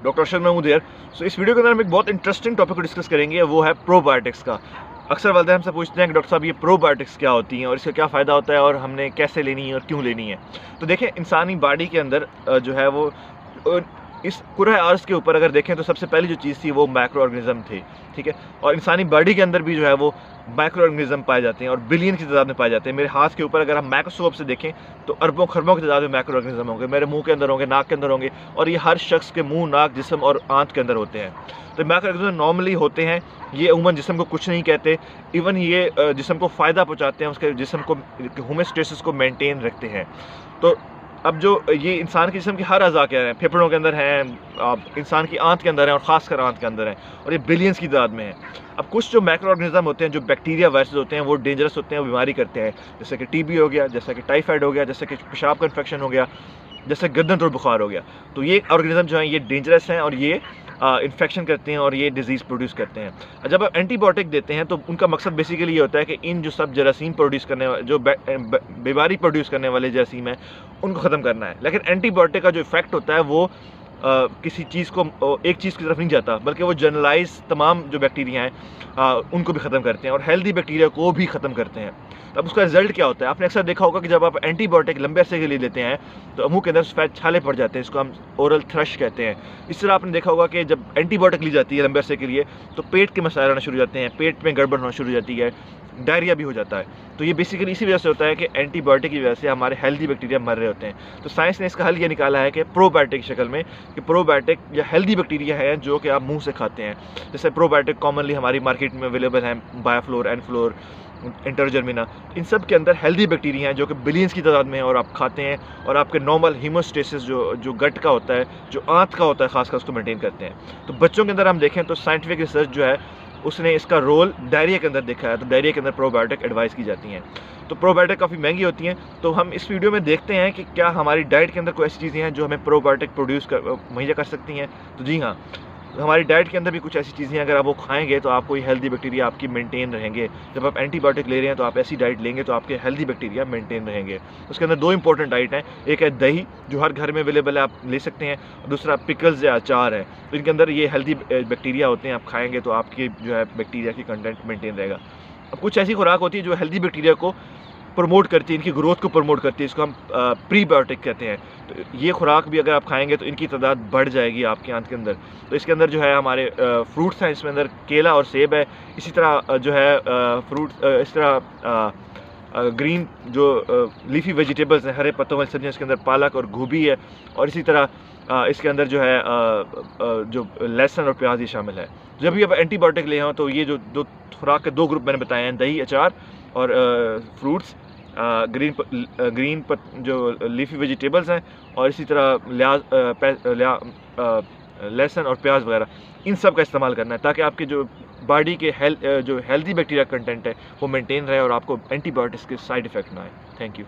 Doctor Arshad Mahmood here. So इस video के अंदर हम एक बहुत इंटरेस्टिंग टॉपिक को डिस्कस करेंगे, वो है प्रोबायोटिक्स का। अक्सर वालिदैन हमसे पूछते हैं कि डॉक्टर साहब ये प्रोबायोटिक्स क्या होती हैं और इसका क्या फ़ायदा होता है और हमने कैसे लेनी है और क्यों लेनी है। तो देखें, इंसानी बॉडी के अंदर जो है वो इस पूरे अर्ज़ के ऊपर अगर देखें तो सबसे पहली जो चीज़ थी वो माइक्रो ऑर्गेनिज़म थे, ठीक है। और इंसानी बॉडी के अंदर भी जो है वो माइक्रो ऑर्गेनिज़म पाए जाते हैं और बिलियन की तादाद में पाए जाते हैं। मेरे हाथ के ऊपर अगर हम माइक्रोस्कोप से देखें तो अरबों खरबों की तादाद में माइक्रो ऑर्गेनिज़म होंगे, मेरे मुंह के अंदर होंगे, नाक के अंदर होंगे, और ये हर शख्स के मुंह, नाक, जिस्म और आंत के अंदर होते हैं। तो माइक्रो ऑर्गेनिज़म नॉर्मली होते हैं, ये उमूमन जिस्म को कुछ नहीं कहते, इवन ये जिस्म को फ़ायदा पहुँचाते हैं, उसके जिस्म को होमोस्टेसिस को मेनटेन रखते हैं। तो अब जो ये इंसान के जिस्म के हर अज़ा के हैं, फेफड़ों के अंदर हैं, इंसान की आंत के अंदर हैं और ख़ासकर आंत के अंदर हैं, और ये बिलियंस की तादाद में हैं। अब कुछ जो माइक्रो ऑर्गेनिज़म होते हैं, जो बैक्टीरिया, वायरस होते हैं, वो डेंजरस होते हैं, वो बीमारी करते हैं, जैसे कि टीबी हो गया, जैसे कि टाइफाइड हो गया, जैसे कि पेशाब का इन्फेक्शन हो गया, जैसे गर्दन तोड़ बुखार हो गया। तो ये ऑर्गेनिज़म जो हैं ये डेंजरस हैं और ये इन्फेक्शन करते हैं और ये डिजीज़ प्रोड्यूस करते हैं। जब आप एंटीबायोटिक देते हैं तो उनका मकसद बेसिकली ये होता है कि इन जो सब जरासीम प्रोड्यूस करने वाले, जो बीमारी प्रोड्यूस करने वाले जरासीम हैं, उनको ख़त्म करना है। लेकिन एंटीबायोटिक का जो इफेक्ट होता है वो किसी चीज़ को, एक चीज़ की तरफ नहीं जाता, बल्कि वो जनरलाइज तमाम जो बैक्टीरिया हैं उनको भी ख़त्म करते हैं और हेल्दी बैक्टीरिया को भी ख़त्म करते हैं। अब उसका रिजल्ट क्या होता है? आपने अक्सर देखा होगा कि जब आप एंटीबायोटिक लंबे अरसे के लिए लेते हैं तो मुंह के अंदर सफ़ेद छाले पड़ जाते हैं, इसको हम ओरल थ्रश कहते हैं। इस तरह आपने देखा होगा कि जब एंटीबायोटिक ली जाती है लंबे अरसे के लिए तो पेट के मसाइल आना शुरू हो जाते हैं, पेट में गड़बड़ होना शुरू हो जाती है, डायरिया भी हो जाता है। तो ये बेसिकली इसी वजह से होता है कि एंटीबायोटिक की वजह से हमारे हेल्दी बैक्टीरिया मर रहे होते हैं। तो साइंस ने इसका हल ये निकाला है कि प्रोबायोटिक की शक्ल में, कि प्रोबायोटिक या हेल्दी बैक्टीरिया है जो कि आप मुंह से खाते हैं। जैसे प्रोबायोटिक कॉमनली हमारी मार्केट में अवेलेबल हैं, बायोफ्लोर, एनफ्लोर, इंटरजर्मिना, इन सब के अंदर हेल्दी बैक्टीरिया हैं जो कि बिलियंस की तादाद में है, और आप खाते हैं और आपके नॉर्मल हीमोस्टेसिस जो गट का होता है, जो आंत का होता है खासकर, उसको मेंटेन करते हैं। तो बच्चों के अंदर हम देखें तो साइंटिफिक रिसर्च जो है उसने इसका रोल डायरिया के अंदर देखा है, तो डायरिया के अंदर प्रोबायोटिक एडवाइस की जाती हैं। तो प्रोबायोटिक काफ़ी महंगी होती हैं, तो हम इस वीडियो में देखते हैं कि क्या हमारी डाइट के अंदर कोई ऐसी चीज़ें हैं जो हमें प्रोबायोटिक मुहैया कर सकती हैं। तो जी हाँ, हमारी डाइट के अंदर भी कुछ ऐसी चीज़ें अगर आप वो खाएंगे तो आपको ये हेल्दी बैक्टीरिया आपकी मेंटेन रहेंगे। जब आप एंटीबायोटिक ले रहे हैं तो आप ऐसी डाइट लेंगे तो आपके हेल्दी बैक्टीरिया मेंटेन रहेंगे। उसके अंदर दो इंपॉर्टेंट डाइट हैं, एक है दही जो हर घर में अवेलेबल है, आप ले सकते हैं, और दूसरा पिकल्स या अचार है। तो इनके अंदर ये हेल्दी बैक्टीरिया होते हैं, आप खाएँगे तो आपकी जो है बैक्टीरिया की कंटेंट मेंटेन रहेगा। अब कुछ ऐसी खुराक होती है जो हेल्दी बैक्टीरिया को प्रमोट करती है, इनकी ग्रोथ को प्रमोट करती है, इसको हम प्रीबायोटिक कहते हैं। तो ये खुराक भी अगर आप खाएंगे तो इनकी तादाद बढ़ जाएगी आपके आंत के अंदर। तो इसके अंदर जो है हमारे फ्रूट्स हैं, इसमें अंदर केला और सेब है। इसी तरह जो है फ्रूट्स, इस तरह ग्रीन जो लीफी वेजिटेबल्स हैं, हरे पत्तों वाली सब्जियाँ, इसके अंदर पालक और गोभी है, और इसी तरह इसके अंदर जो है जो लहसुन और प्याज ये शामिल है। जब भी आप एंटीबायोटिक ले हों तो ये जो दो खुराक के दो ग्रुप मैंने बताए हैं, दही, अचार और फ्रूट्स, जो लीफी वेजिटेबल्स हैं, और इसी तरह लहसुन और प्याज वगैरह, इन सब का इस्तेमाल करना है ताकि आपके जो बॉडी के जो हेल्दी बैक्टीरिया कंटेंट है वो मेंटेन रहे और आपको एंटीबायोटिक्स के साइड इफ़ेक्ट ना आए। Thank you.